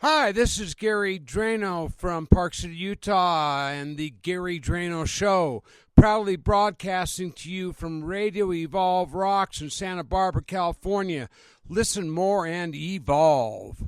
Hi, this is Gary Dranow from Park City, Utah, and the Gary Dranow Show, proudly broadcasting to you from Radio Evolve Rocks in Santa Barbara, California. Listen more and evolve.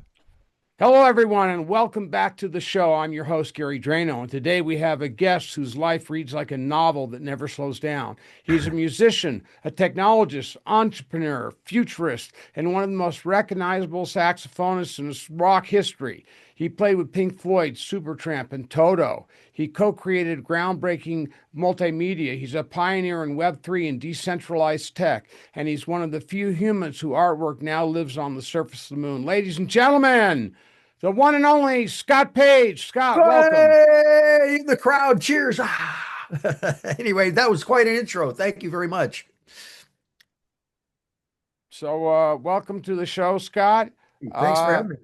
Hello, everyone, and welcome back to the show. I'm your host, Gary Dranow, and today we have a guest whose life reads like a novel that never slows down. He's a musician, a technologist, entrepreneur, futurist, and one of the most recognizable saxophonists in rock history. He played with Pink Floyd, Supertramp, and Toto. He co-created groundbreaking multimedia. He's a pioneer in Web3 and decentralized tech, and he's one of the few humans whose artwork now lives on the surface of the moon. Ladies and gentlemen, the one and only Scott Page. Scott, welcome. Hey, the crowd cheers. Anyway, that was quite an intro. Thank you very much. So, welcome to the show, Scott. Thanks for having me.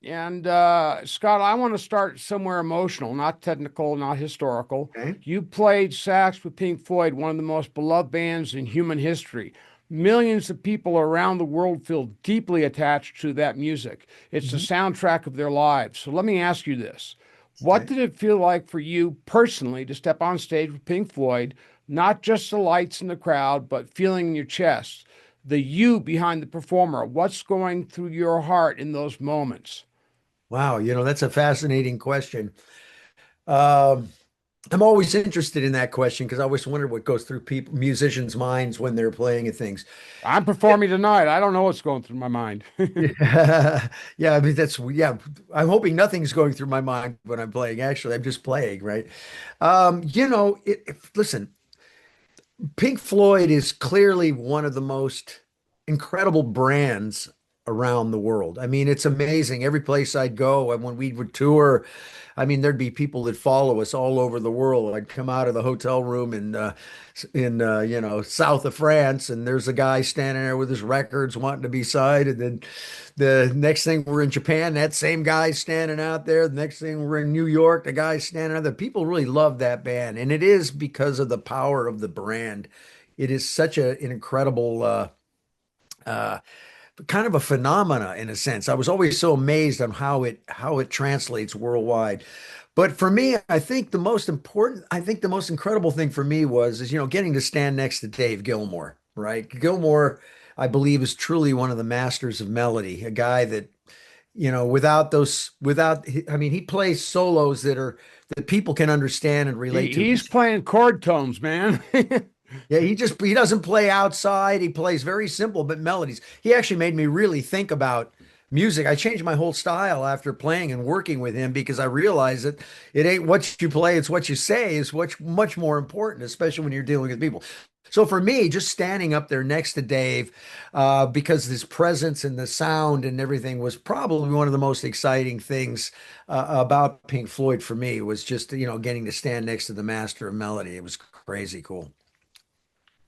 And Scott, I want to start somewhere emotional, not technical, not historical. Okay. You played sax with Pink Floyd, one of the most beloved bands in human history. Millions of people around the world feel deeply attached to that music. It's the soundtrack of their lives. So let me ask you this. What did it feel like for you personally to step on stage with Pink Floyd, not just the lights in the crowd, but feeling in your chest, the you behind the performer? What's going through your heart in those moments? Wow, that's a fascinating question. I'm always interested in that question because I always wonder what goes through musicians' minds when they're playing at things. I'm performing tonight. I don't know what's going through my mind. Yeah, yeah, I mean yeah. I'm hoping nothing's going through my mind when I'm playing. Actually, I'm just playing, right? Listen, Pink Floyd is clearly one of the most incredible brands around the world. I mean, it's amazing. Every place I'd go, and when we would tour, I mean, there'd be people that follow us all over the world. I'd come out of the hotel room in south of France, and there's a guy standing there with his records wanting to be signed. And then the next thing we're in Japan, that same guy's standing out there. The next thing we're in New York, the guy's standing out there. People really love that band, and it is because of the power of the brand. It is such an incredible uh, kind of a phenomena in a sense. I was always so amazed on how it translates worldwide. But for me, I think the most incredible thing for me is getting to stand next to Dave Gilmour, right? Gilmour, I believe, is truly one of the masters of melody, a guy that, I mean, he plays solos that people can understand and relate to. He's playing chord tones, man. Yeah, he doesn't play outside. He plays very simple but melodies. He actually made me really think about music. I changed my whole style after playing and working with him because I realized that it ain't what you play, it's what you say is what's much more important, especially when you're dealing with people. So for me, just standing up there next to Dave, because his presence and the sound and everything was probably one of the most exciting things about Pink Floyd for me was just, getting to stand next to the master of melody. It was crazy cool.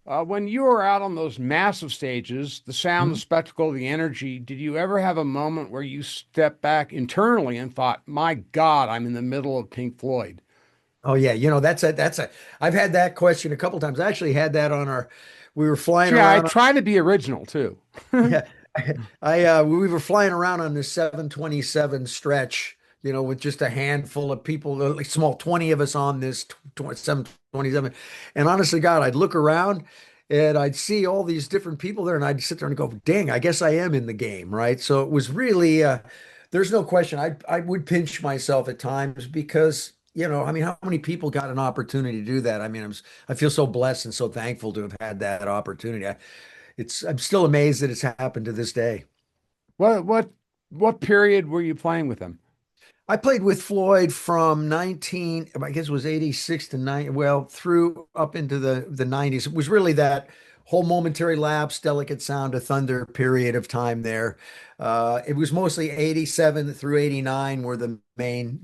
When you were out on those massive stages, the sound, the spectacle, the energy, did you ever have a moment where you stepped back internally and thought, my God, I'm in the middle of Pink Floyd? Oh yeah, I've had that question a couple times. I actually had that we were flying See, I around. try to be original too. Yeah, we were flying around on this 727 stretch, with just a handful of people, like small 20 of us on this 727. And honestly, God, I'd look around and I'd see all these different people there and I'd sit there and go, dang, I guess I am in the game, right? So it was really, there's no question. I would pinch myself at times because, I mean, how many people got an opportunity to do that? I mean, I feel so blessed and so thankful to have had that opportunity. I'm still amazed that it's happened to this day. What what what period were you playing with them? I played with Floyd from I guess it was 86 to 9, well, through up into the 90s. It was really that whole momentary lapse, delicate sound of thunder period of time there. It was mostly 87 through 89 were the main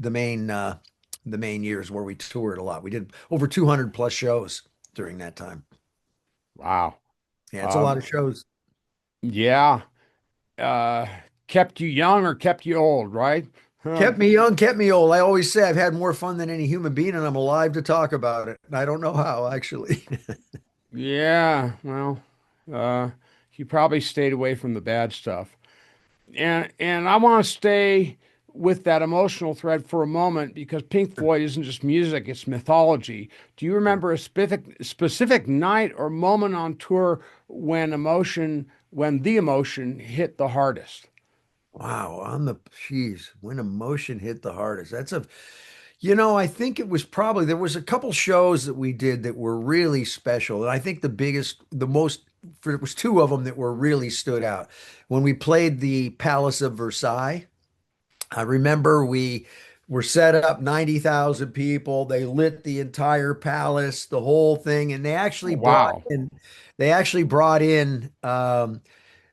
years where we toured a lot. We did over 200 plus shows during that time. Wow. Yeah, it's a lot Um, of shows. yeah. Uh, Kept you young or kept you old, right? Huh. Kept me young, kept me old. I always say I've had more fun than any human being, and I'm alive to talk about it. And I don't know how, actually. Yeah. Well, uh, you probably stayed away from the bad stuff. And I want to stay with that emotional thread for a moment because Pink Floyd isn't just music, it's mythology. Do you remember a specific night or moment on tour when the emotion hit the hardest? Wow, on the cheese, when emotion hit the hardest. I think it was probably there was a couple shows that we did that were really special. And I think the most, there was two of them that were really stood out. When we played the Palace of Versailles, I remember we were set up 90,000 people. They lit the entire palace, the whole thing, and Oh, wow. they actually brought in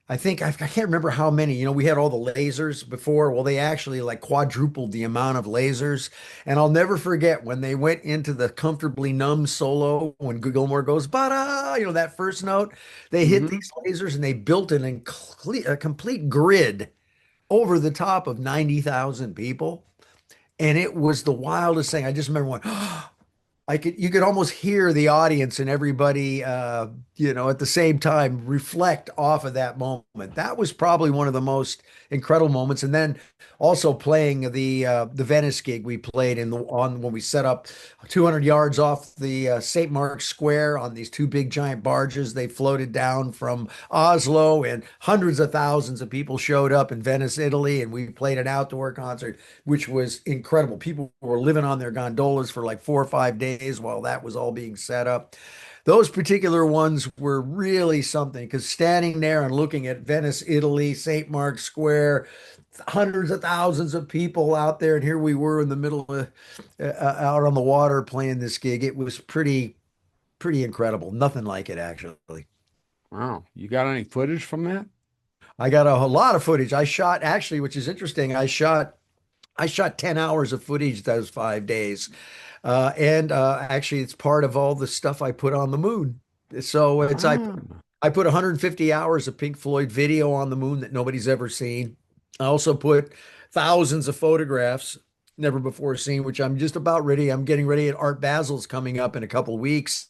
I can't remember how many. We had all the lasers before. Well, they actually like quadrupled the amount of lasers. And I'll never forget when they went into the Comfortably Numb solo when Gilmour goes, ba that first note. They hit Hmm. these lasers and they built a complete grid over the top of 90,000 people. And it was the wildest thing. I just remember going, you could almost hear the audience and everybody, at the same time reflect off of that moment. That was probably one of the most incredible moments. And then also playing the Venice gig we played when we set up 200 yards off the St. Mark's Square on these two big giant barges. They floated down from Oslo, and hundreds of thousands of people showed up in Venice, Italy, and we played an outdoor concert, which was incredible. People were living on their gondolas for like 4 or 5 days while that was all being set up. Those particular ones were really something because standing there and looking at Venice, Italy, St. Mark's Square, hundreds of thousands of people out there, and here we were in the middle of out on the water playing this gig. It was pretty incredible. Nothing like it actually. Wow. You got any footage from that? I got a lot of footage. I shot actually, which is interesting. I shot 10 hours of footage those 5 days. And actually, it's part of all the stuff I put on the moon. So Ah. I put 150 hours of Pink Floyd video on the moon that nobody's ever seen. I also put thousands of photographs never before seen, which I'm just about ready. I'm getting ready at Art Basil's coming up in a couple weeks,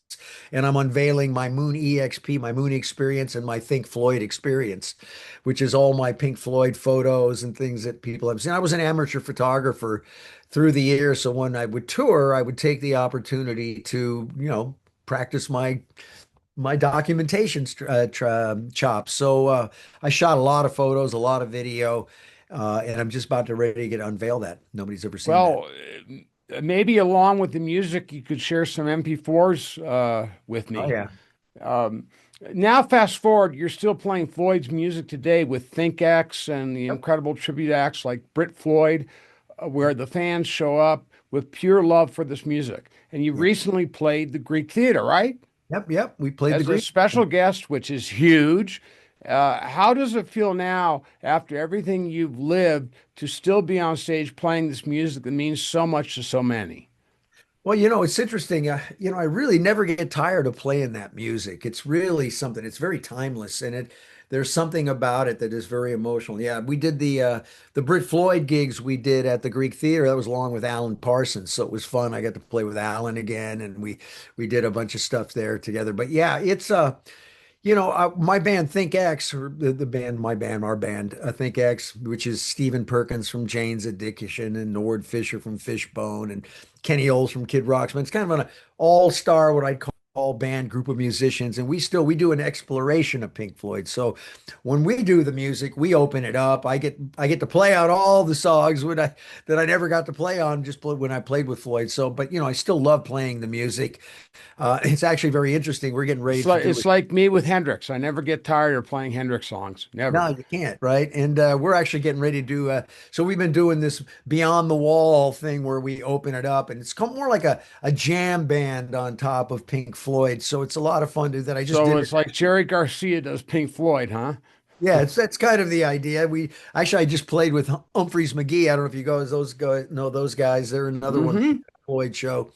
and I'm unveiling my Moon EXP, my Moon experience, and my Think Floyd experience, which is all my Pink Floyd photos and things that people have seen. I was an amateur photographer through the years, so when I would tour, I would take the opportunity to, practice my documentation chops. So I shot a lot of photos, a lot of video, and I'm just about to ready to get unveil that. Nobody's ever seen that. Well, maybe along with the music, you could share some MP4s with Oh me. yeah. Um, Now, fast forward, you're still playing Floyd's music today with Think X and the Yep. incredible tribute acts like Brit Floyd, where the fans show up with pure love for this music. And you Yep. recently played the Greek Theater, right? Yep. Yep. We played the As a Greek. special guest, which is huge. How does it feel now, after everything you've lived, to still be on stage playing this music that means so much to so many? Well, it's interesting. I really never get tired of playing that music. It's really something. It's very timeless, and there's something about it that is very emotional. Yeah, we did the Brit Floyd gigs we did at the Greek Theater. That was along with Alan Parsons, so it was fun. I got to play with Alan again, and we did a bunch of stuff there together. But yeah, it's my band Think X, or the band, my band, our band, Think X, which is Stephen Perkins from Jane's Addiction and Nord Fisher from Fishbone and Kenny Olds from Kid Rock's. It's kind of an all-star, what I'd call band group of musicians. And we do an exploration of Pink Floyd. So when we do the music, we open it up. I get to play out all the songs that I never got to play on when I played with Floyd. So, but I still love playing the music. It's actually very interesting. We're getting ready to do It's it. like me with Hendrix. I never get tired of playing Hendrix songs. No, Never. you can't, right? And we're actually getting ready to do. So we've been doing this Beyond the Wall thing where we open it up, and it's come more like a jam band on top of Pink Floyd. So it's a lot of fun to that. I just So did it. it's like Jerry Garcia does Pink Floyd, huh? Yeah, that's kind of the idea. I just played with Humphreys McGee. I don't know if you guys those guys know those guys. They're another one Hmm. Floyd show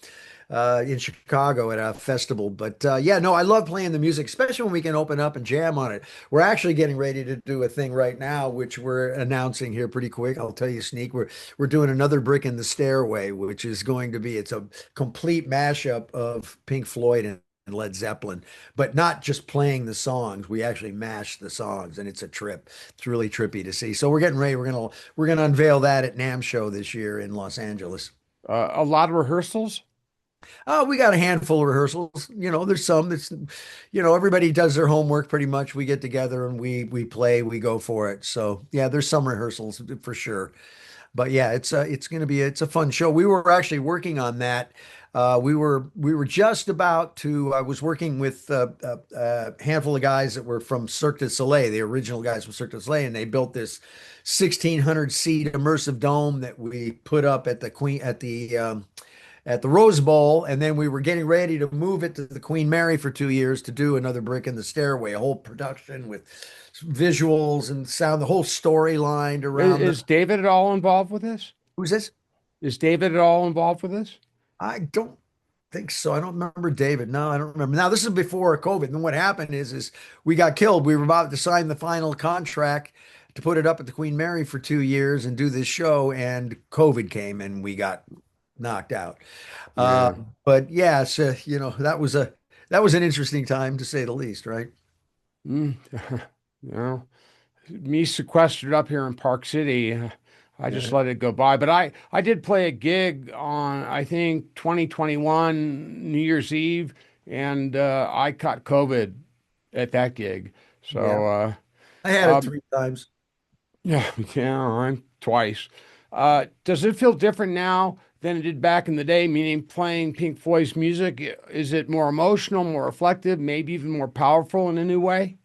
in Chicago at a festival. But yeah, no, I love playing the music, especially when we can open up and jam on it. We're actually getting ready to do a thing right now, which we're announcing here pretty quick. I'll tell you, sneak. We're doing another Brick in the Stairway, which is going to be it's a complete mashup of Pink Floyd and Led Zeppelin, but not just playing the songs. We actually mash the songs, and it's a trip. It's really trippy to see. So we're getting ready. We're gonna unveil that at NAMM show this year in Los Angeles. A lot of rehearsals. Oh, we got a handful of rehearsals. There's some that's, everybody does their homework pretty much. We get together and we play, we go for it. So yeah, there's some rehearsals for sure. But yeah, it's a fun show. We were actually working on that. We were just about to. I was working with a handful of guys that were from Cirque du Soleil, the original guys from Cirque du Soleil, and they built this 1,600 seat immersive dome that we put up at the Rose Bowl, and then we were getting ready to move it to the Queen Mary for 2 years to do another Brick in the Stairway, a whole production with visuals and sound, the whole storyline around. Is David at all involved with this? Who's this? Is David at all involved with this? I don't think so. I don't remember David. No, I don't remember. Now, this is before COVID. And what happened is we got killed. We were about to sign the final contract to put it up at the Queen Mary for 2 years and do this show, and COVID came and we got knocked out. Yeah. But yeah, so that was an interesting time to say the least, right? Mm. Me sequestered up here in Park City. I just let it go by. But I did play a gig on, I think, 2021 New Year's Eve, and I caught COVID at that gig. So I had it 3 times. yeah, I'm twice. Does it feel different now than it did back in the day? Meaning playing Pink Floyd's music, is it more emotional, more reflective, maybe even more powerful in a new way?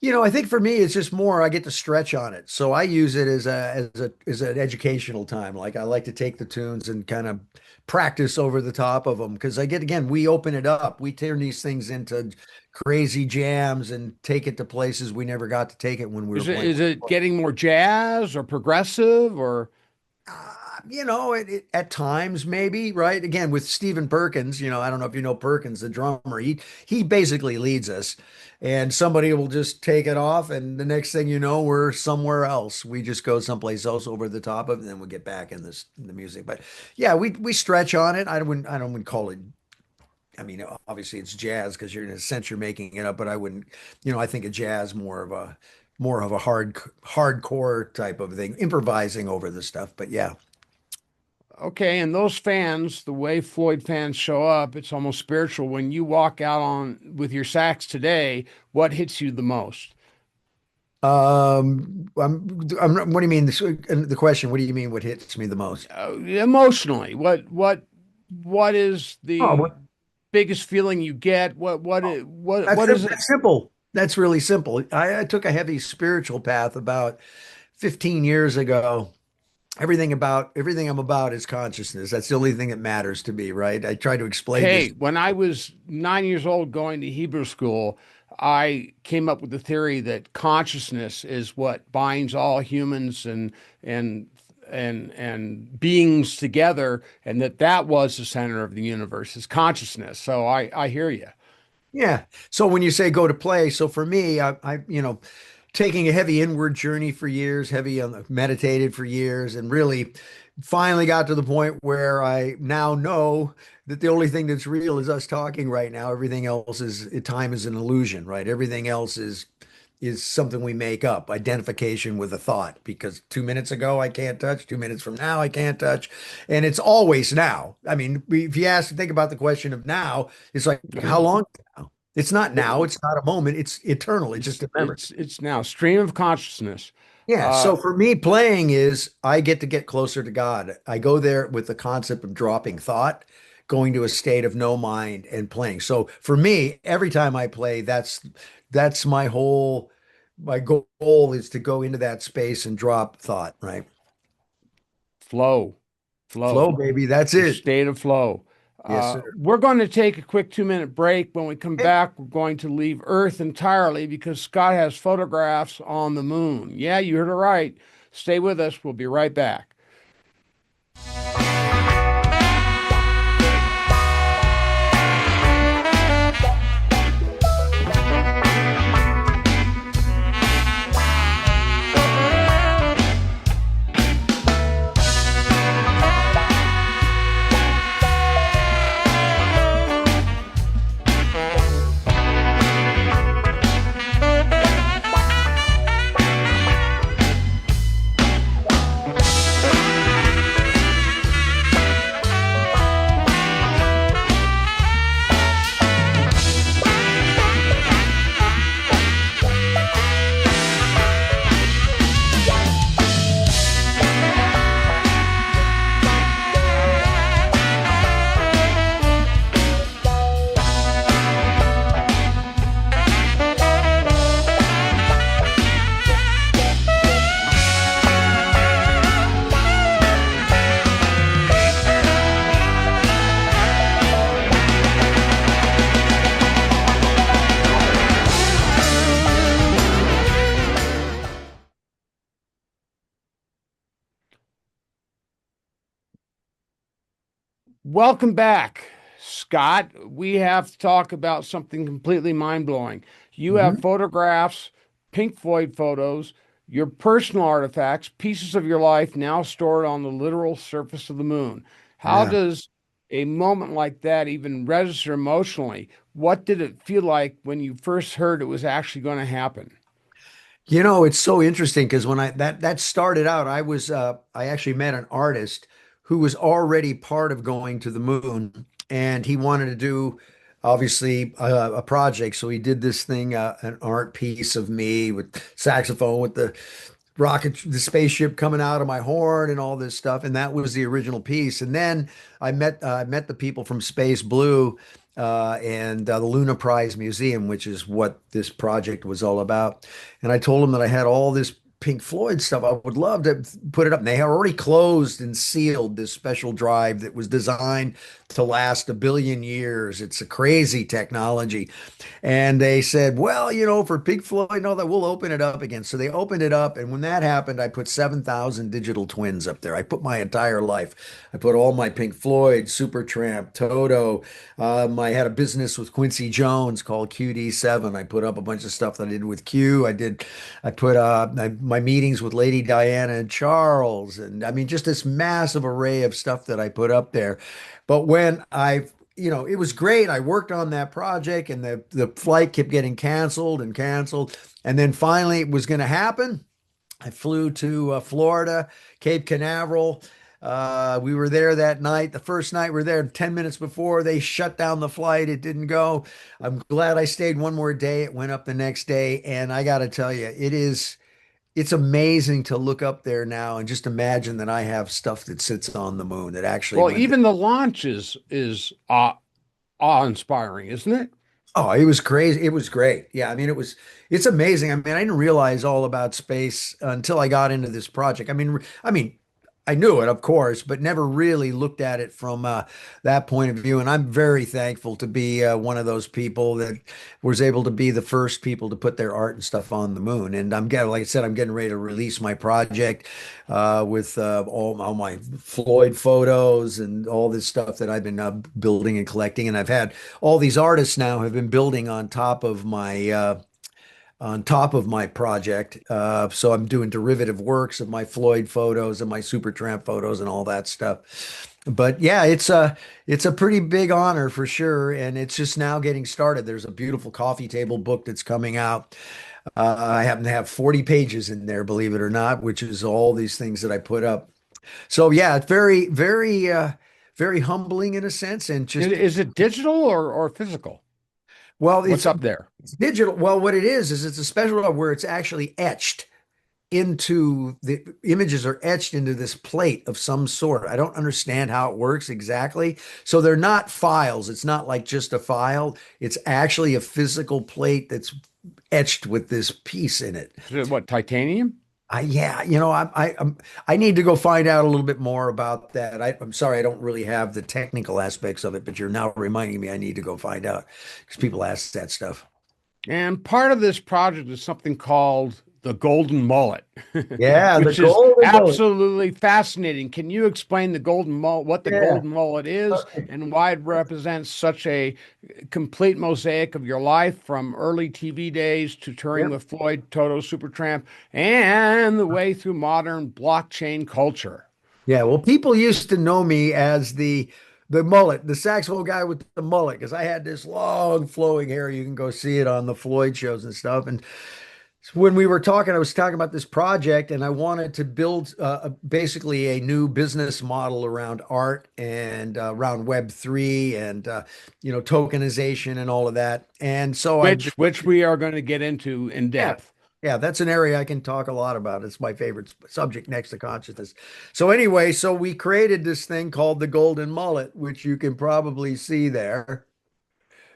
I think for me, it's just more I get to stretch on it. So I use it as an educational time. Like I like to take the tunes and kind of practice over the top of them because we open it up. We turn these things into crazy jams and take it to places we never got to take it when we were playing. Is it getting more jazz or progressive or? At times maybe, right? Again, with Stephen Perkins, I don't know if you know Perkins, the drummer, he basically leads us, and somebody will just take it off, and the next thing you know, we're somewhere else. We just go someplace else over the top of it, and then we'll get back in the music. But yeah, we stretch on it. I wouldn't call it. I mean, obviously it's jazz because in a sense you're making it up, but I wouldn't. I think of jazz more of a hardcore type of thing, improvising over the stuff. But yeah. Okay, and those fans, the way Floyd fans show up, it's almost spiritual. When you walk out on with your sax today, what hits you the most? What do you mean? The question, what do you mean? What hits me the most? Emotionally, what is the Oh, biggest feeling you get? What is it? That's simple. That's really simple. I took a heavy spiritual path about 15 years ago. Everything I'm about is consciousness. That's the only thing that matters to me, right? I try to explain Hey, this. when I was 9 years old going to Hebrew school, I came up with the theory that consciousness is what binds all humans and beings together, and that was the center of the universe is consciousness. So I hear you. Yeah. So when you say go to play, so for me, taking a heavy inward journey for years, meditated for years, and really finally got to the point where I now know that the only thing that's real is us talking right now. Everything else time is an illusion, right? Everything else is something we make up, identification with a thought, because 2 minutes ago I can't touch, 2 minutes from now I can't touch, and it's always now. I mean, if you think about the question of now, it's like, how long now? It's not now. It's not a moment. It's eternal. It's just a memory. It's now stream of consciousness. Yeah. So for me, playing is I get closer to God. I go there with the concept of dropping thought, going to a state of no mind and playing. So for me, every time I play, that's my goal is to go into that space and drop thought, right? Flow, Baby. That's it. state of flow. Yes, sir. We're going to take a quick 2-minute break. When we come back, we're going to leave Earth entirely because Scott has photographs on the moon. Yeah, you heard it right. Stay with us. We'll be right back. Welcome back, Scott. We have to talk about something completely mind-blowing. You have Mhm. photographs, Pink Floyd photos, your personal artifacts, pieces of your life now stored on the literal surface of the moon. How Yeah. does a moment like that even register emotionally? What did it feel like when you first heard it was actually going to happen? It's so interesting because when that started out, I actually met an artist who was already part of going to the moon, and he wanted to do obviously a project. So he did this thing, an art piece of me with saxophone with the spaceship coming out of my horn and all this stuff. And that was the original piece. And then I met the people from Space Blue and the Luna Prize Museum, which is what this project was all about. And I told them that I had all this Pink Floyd stuff. I would love to put it up. And they had already closed and sealed this special drive that was designed to last 1 billion years. It's a crazy technology. And they said, well, for Pink Floyd and all that, we'll open it up again. So they opened it up. And when that happened, I put 7,000 digital twins up there. I put my entire life. I put all my Pink Floyd, Supertramp, Toto. I had a business with Quincy Jones called QD7. I put up a bunch of stuff that I did with Q. I put my meetings with Lady Diana and Charles. And I mean, just this massive array of stuff that I put up there. But when it was great. I worked on that project and the flight kept getting canceled and canceled. And then finally it was going to happen. I flew to Florida, Cape Canaveral. We were there that night. The first night we were there 10 minutes before they shut down the flight. It didn't go. I'm glad I stayed one more day. It went up the next day. And I got to tell you, it's amazing to look up there now and just imagine that I have stuff that sits on the moon that actually Well, went. even the launch is awe-inspiring, isn't it? Oh, it was crazy. It was great. Yeah, I mean, it's amazing. I mean, I didn't realize all about space until I got into this project. I mean, I knew it, of course, but never really looked at it from that point of view. And I'm very thankful to be one of those people that was able to be the first people to put their art and stuff on the moon. And like I said, I'm getting ready to release my project with all my Floyd photos and all this stuff that I've been building and collecting. And I've had all these artists now have been building on top of my project. So I'm doing derivative works of my Floyd photos and my Supertramp photos and all that stuff. But yeah, it's a pretty big honor for sure, and it's just now getting started. There's a beautiful coffee table book that's coming out. I happen to have 40 pages in there, believe it or not, which is all these things that I put up. So yeah, it's very, very, very humbling in a sense, and just Is it digital or physical? well, What's up there? it's digital. Well, what it is it's a special where it's actually etched into the images are etched into this plate of some sort. I don't understand how it works exactly. So they're not files. It's not like just a file. It's actually a physical plate that's etched with this piece in it. Is it what, titanium? Yeah, I need to go find out a little bit more about that. I'm sorry, I don't really have the technical aspects of it, but you're now reminding me I need to go find out because people ask that stuff. And part of this project is something called the golden mullet, Yeah, the which is golden bullet. absolutely fascinating. Can you explain the golden mullet, what the Yeah. golden mullet is, and why it represents such a complete mosaic of your life from early TV days to touring Yep. with Floyd, Toto, Supertramp, and the way through modern blockchain culture? Yeah, well, people used to know me as the mullet, the saxophone guy with the mullet, because I had this long flowing hair. You can go see it on the Floyd shows and stuff. And when we were talking, I was talking about this project, and I wanted to build basically a new business model around art and around Web3 and tokenization and all of that. And so I've been Which we are going to get into in yeah. depth. Yeah, that's an area I can talk a lot about. It's my favorite subject next to consciousness. So anyway, so we created this thing called the golden mullet, which you can probably see there,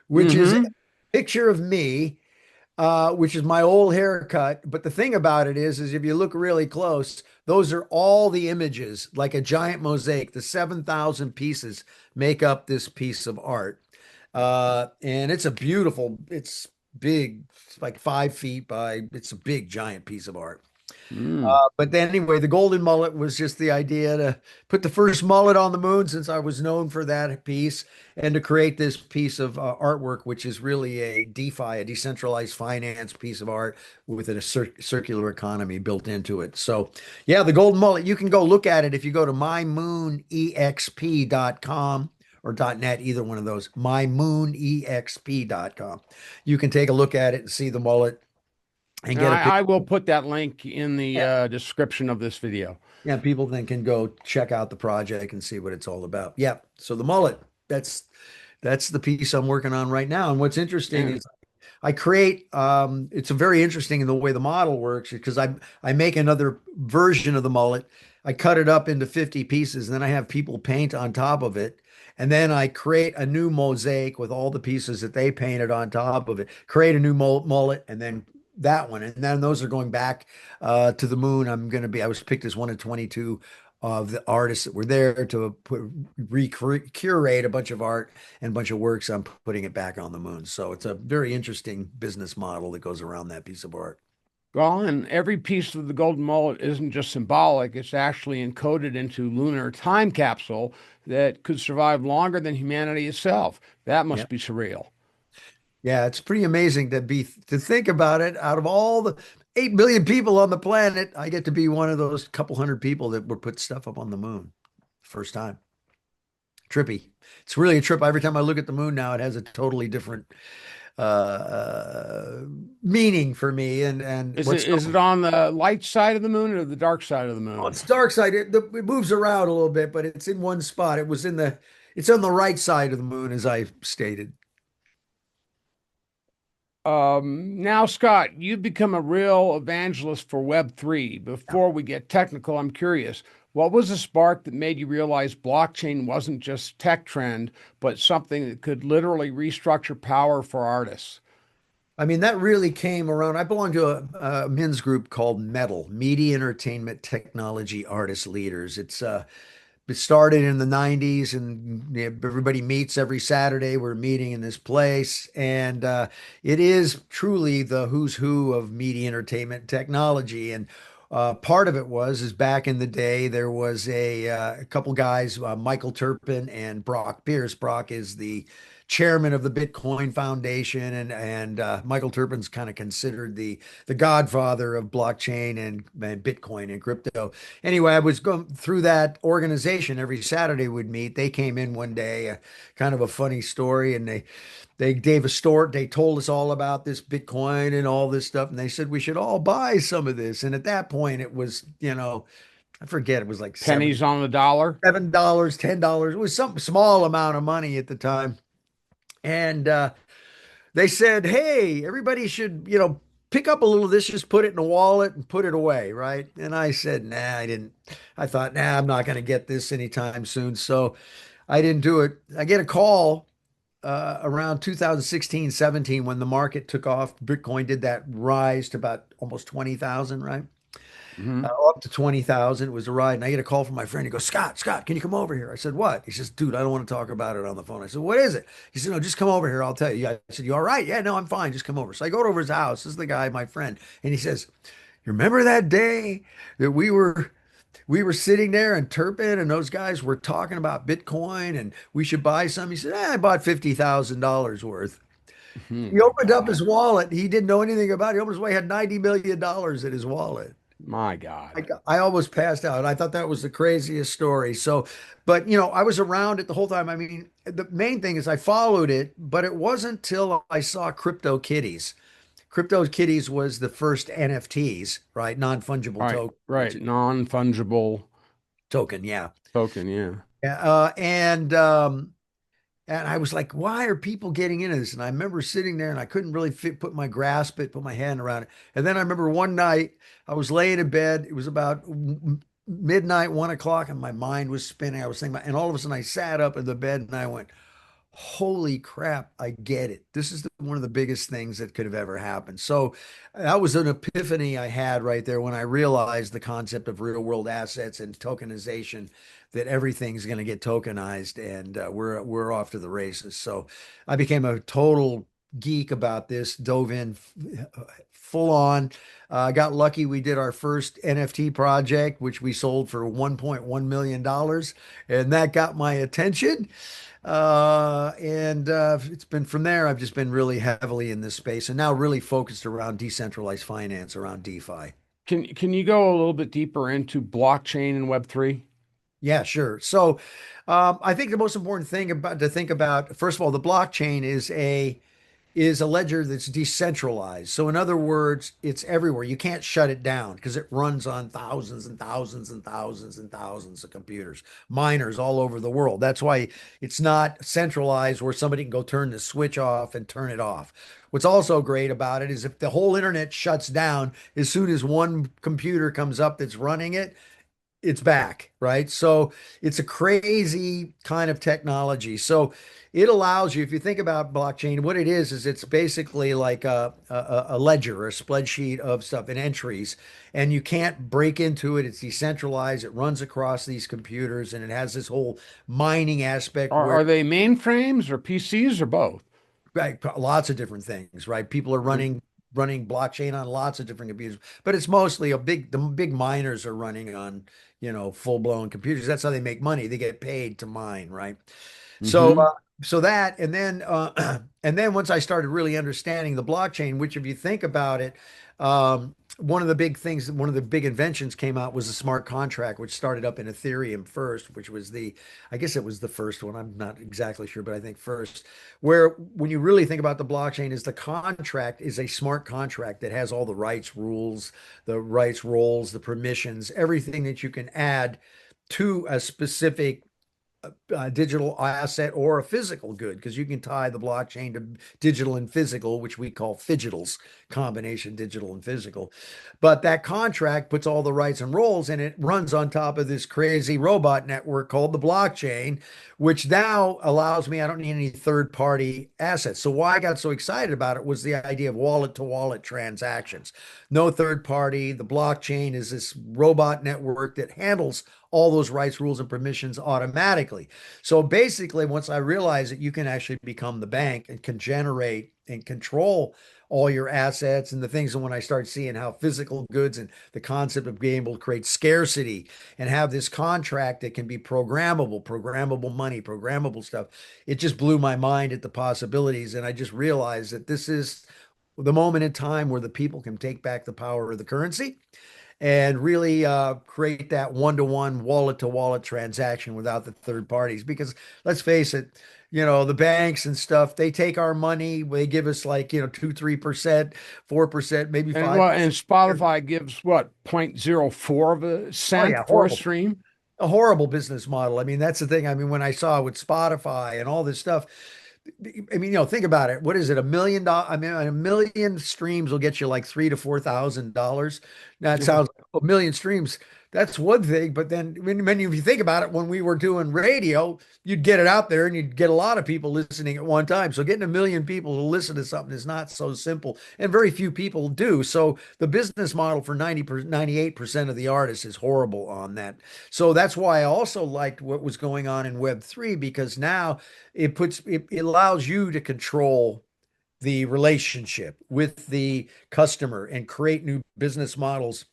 which is a Hmm. picture of me, which is my old haircut. But the thing about it is if you look really close, those are all the images, like a giant mosaic. The 7,000 pieces make up this piece of art. And it's big. It's like 5 feet by, it's a big, giant piece of art. Mm. But then anyway, the golden mullet was just the idea to put the first mullet on the moon, since I was known for that piece, and to create this piece of artwork, which is really a DeFi, a decentralized finance piece of art with a circular economy built into it. So yeah, the golden mullet, you can go look at it if you go to mymoonexp.com or .net, either one of those, mymoonexp.com. You can take a look at it and see the mullet and And get a I picture. will put that link in the description of this video. Yeah, people then can go check out the project and see what it's all about. Yeah. So the mullet, that's the piece I'm working on right now. And what's interesting Yeah. is I create it's a very interesting in the way the model works, because I make another version of the mullet. I cut it up into 50 pieces, and then I have people paint on top of it. And then I create a new mosaic with all the pieces that they painted on top of it, create a new mullet, and then that one. And then those are going back to the moon. I was picked as one of 22 of the artists that were there to curate a bunch of art and a bunch of works. I'm putting it back on the moon. So it's a very interesting business model that goes around that piece of art. Well, and every piece of the golden mullet isn't just symbolic, it's actually encoded into lunar time capsule that could survive longer than humanity itself. That Yeah. must be surreal. Yeah, it's pretty amazing to think about it. Out of all the 8 billion people on the planet, I get to be one of those couple hundred people that would put stuff up on the moon first time. Trippy. It's really a trip. Every time I look at the moon now, it has a totally different meaning for me. And Is what's it on the light side of the moon or the dark side of the oh, moon? it's dark side. It moves around a little bit, but it's in one spot. It's on the right side of the moon, as I stated. Now, Scott, you've become a real evangelist for Web3. Before we get technical, I'm curious, what was the spark that made you realize blockchain wasn't just tech trend, but something that could literally restructure power for artists? I mean, that really came around. I belong to a men's group called Metal, Media Entertainment Technology Artist Leaders. It started in the 90s, and everybody meets every Saturday. We're meeting in this place, and it is truly the who's who of media entertainment technology. And part of it is back in the day, there was a couple guys, Michael Turpin and Brock Pierce. Brock is the chairman of the Bitcoin Foundation, and Michael Turpin's kind of considered the godfather of blockchain and Bitcoin and crypto. Anyway, I was going through that organization every Saturday we'd meet. They came in one day, kind of a funny story, and they gave a store. They told us all about this Bitcoin and all this stuff, and they said we should all buy some of this. And at that point, it was, I forget, it was like Pennies on the dollar? $7, $10. It was some small amount of money at the time. And they said, hey, everybody should, pick up a little of this, just put it in a wallet and put it away, right? And I said, nah, I didn't. I thought, nah, I'm not going to get this anytime soon. So I didn't do it. I get a call around 2016, 17, when the market took off. Bitcoin did that rise to about almost 20,000, right? Hmm. Up to 20,000. It was a ride. And I get a call from my friend. He goes, Scott, can you come over here? I said, what? He says, dude, I don't want to talk about it on the phone. I said, what is it? He said, no, just come over here. I'll tell you. I said, you all right? Yeah, no, I'm fine. Just come over. So I go over his house. This is the guy, my friend. And he says, you remember that day that we were sitting there and Turpin and those guys were talking about Bitcoin and we should buy some? He said, I bought $50,000 worth. Oh He my opened up his God. wallet. He didn't know anything about it. He opened his way, had $90 million in his wallet. My God. I almost passed out. I thought that was the craziest story. So, but I was around it the whole time. I mean, the main thing is I followed it, but it wasn't till I saw Crypto Kitties. Crypto Kitties was the first NFTs, right? Non-fungible Right, token, which right. is Non-fungible token, yeah. token, yeah. Yeah, and I was like, why are people getting into this? And I remember sitting there and I couldn't really put my hand around it. And then I remember one night I was laying in bed. It was about midnight, 1 o'clock, and my mind was spinning. I was thinking about, and all of a sudden I sat up in the bed and I went, holy crap, I get it. This is one of the biggest things that could have ever happened. So that was an epiphany I had right there when I realized the concept of real world assets and tokenization, that everything's going to get tokenized, and we're off to the races. So I became a total geek about this, dove in full on. Got lucky. We did our first NFT project, which we sold for $1.1 million, and that got my attention. And it's been from there. I've just been really heavily in this space and now really focused around decentralized finance, around DeFi. Can you go a little bit deeper into blockchain and Web3? Yeah, sure. So, I think the most important thing about to think about, first of all, the blockchain is a ledger that's decentralized. So in other words, it's everywhere. You can't shut it down because it runs on thousands and thousands and thousands and thousands of computers, miners all over the world. That's why it's not centralized where somebody can go turn the switch off and turn it off. What's also great about it is if the whole internet shuts down, as soon as one computer comes up that's running it, it's back, right? So it's a crazy kind of technology. So it allows you, if you think about blockchain, what it is it's basically like a ledger or a spreadsheet of stuff and entries, and you can't break into it. It's decentralized. It runs across these computers, and it has this whole mining aspect Are where they mainframes or PCs or both? right, lots of different things, right? People are Mhm. running blockchain on lots of different computers, but it's mostly the big miners are running on, full-blown computers. That's how they make money. They get paid to mine, right? So Hmm. so that and then once I started really understanding the blockchain, which if you think about it, one of the big things, one of the big inventions came out was the smart contract, which started up in Ethereum first, which was I guess it was the first one. I'm not exactly sure, but I think first, where when you really think about the blockchain, is the contract is a smart contract that has all the rights roles, the permissions, everything that you can add to a specific digital asset or a physical good because you can tie the blockchain to digital and physical, which we call fidgetals, combination digital and physical. But that contract puts all the rights and roles and it runs on top of this crazy robot network called the blockchain, which now allows me, I don't need any third party assets. So why I got so excited about it was the idea of wallet to wallet transactions. No third party. The blockchain is this robot network that handles all those rights, rules, and permissions automatically. So basically, once I realized that you can actually become the bank and can generate and control all your assets and the things, and when I start seeing how physical goods and the concept of being able to create scarcity and have this contract that can be programmable money, programmable stuff, it just blew my mind at the possibilities. And I just realized that this is the moment in time where the people can take back the power of the currency and really create that one-to-one wallet-to-wallet transaction without the third parties. Because let's face it, the banks and stuff, they take our money, they give us like, 2, 3%, 4%, maybe And well, and 5%. Spotify gives what, 0.04 of a Oh cent yeah, for a horrible. stream? A horrible business model. I mean, that's the thing. I mean, when I saw with Spotify and all this stuff, I mean, think about it. What is it? $1 million? I mean, a million streams will get you like $3,000 to $4,000. Now it Yeah. sounds like a million streams. That's one thing, but then when if you think about it, when we were doing radio, you'd get it out there and you'd get a lot of people listening at one time. So getting a million people to listen to something is not so simple, and very few people do. So the business model for 98% of the artists is horrible on that. So that's why I also liked what was going on in Web3 because now it allows you to control the relationship with the customer and create new business models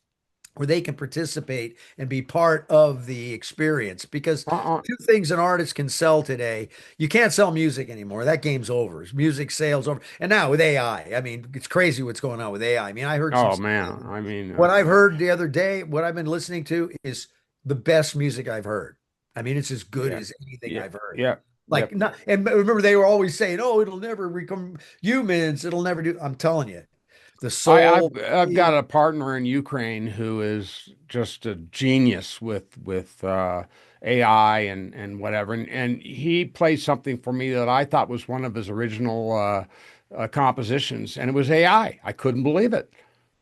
where they can participate and be part of the experience. Because Uh-uh. two things an artist can sell today, you can't sell music anymore. That game's over. Music sales over. And now with AI, I mean, it's crazy what's going on with AI. I mean, I heard some Oh stuff. man, I mean, What I've heard the other day, what I've been listening to is the best music I've heard. I mean, it's as good yeah, as anything yeah, I've heard. yeah, Like yep. not, and remember they were always saying, "Oh, it'll never become humans. It'll never do." I'm telling you, the I've soul. I've got a partner in Ukraine who is just a genius with AI and whatever, and he played something for me that I thought was one of his original compositions, and it was AI. I couldn't believe it.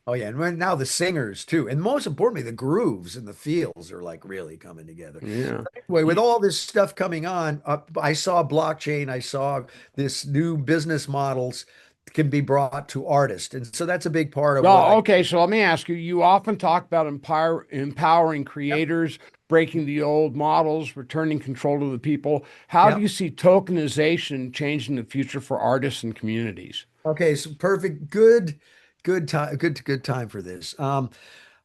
Oh yeah, and now the singers too, and most importantly, the grooves and the feels are like really coming together. Yeah. Anyway, with You- all this stuff coming on, I saw blockchain. I saw this new business models can be brought to artists, and so that's a big part of what Well, I. okay, so let me ask you, you often talk about empowering creators, breaking the old models, returning control to the people. How do Yep. you see tokenization changing the future for artists and communities? Okay, so perfect. Good time. Good time for this.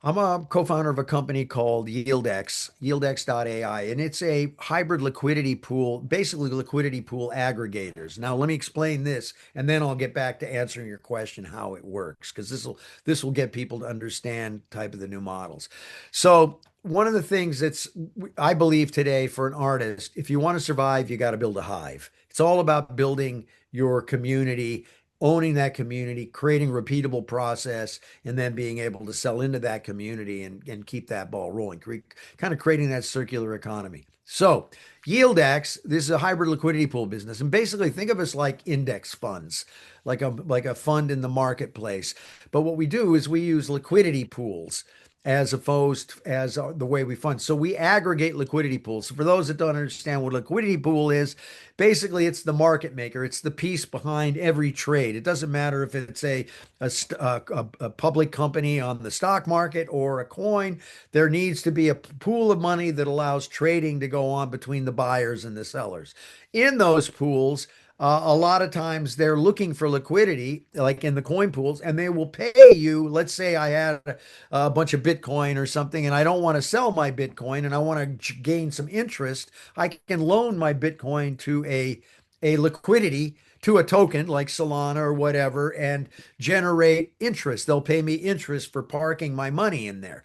I'm a co-founder of a company called YieldX, YieldX.ai, and it's a hybrid liquidity pool, basically liquidity pool aggregators. Now, let me explain this, and then I'll get back to answering your question how it works, because this will get people to understand type of the new models. So one of the things that's I believe today for an artist, if you want to survive, you got to build a hive. It's all about building your community, owning that community, creating repeatable process, and then being able to sell into that community and keep that ball rolling, kind of creating that circular economy. So, YieldX, this is a hybrid liquidity pool business, and basically think of us like index funds, like a fund in the marketplace. But what we do is we use liquidity pools as opposed as the way we fund. So we aggregate liquidity pools. So for those that don't understand what a liquidity pool is, basically it's the market maker. It's the piece behind every trade. It doesn't matter if it's a public company on the stock market or a coin. There needs to be a pool of money that allows trading to go on between the buyers and the sellers. In those pools, a lot of times they're looking for liquidity, like in the coin pools, and they will pay you. Let's say I had a bunch of Bitcoin or something, and I don't want to sell my Bitcoin and I want to gain some interest. I can loan my Bitcoin to a liquidity to a token like Solana or whatever and generate interest. They'll pay me interest for parking my money in there.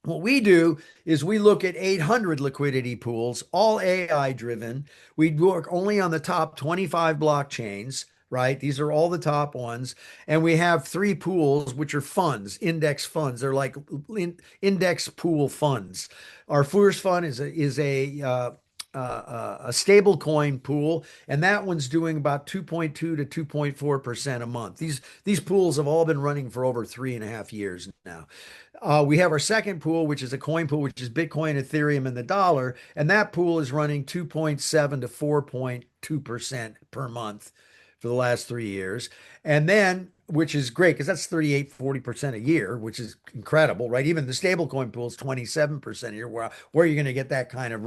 What we do is we look at 800 liquidity pools, all AI driven. We work only on the top 25 blockchains, right? These are all the top ones. And we have three pools, which are funds, index funds. They're like index pool funds. Our first fund is a stable coin pool, and that one's doing about 2.2 to 2.4% a month. These pools have all been running for over 3.5 years now. We have our second pool, which is a coin pool, which is Bitcoin, Ethereum, and the dollar. And that pool is running 2.7 to 4.2% per month for the last 3 years. And then, which is great because that's 38-40% a year, which is incredible, right? Even the stable coin pool is 27% a year. Where are you going to get that kind of,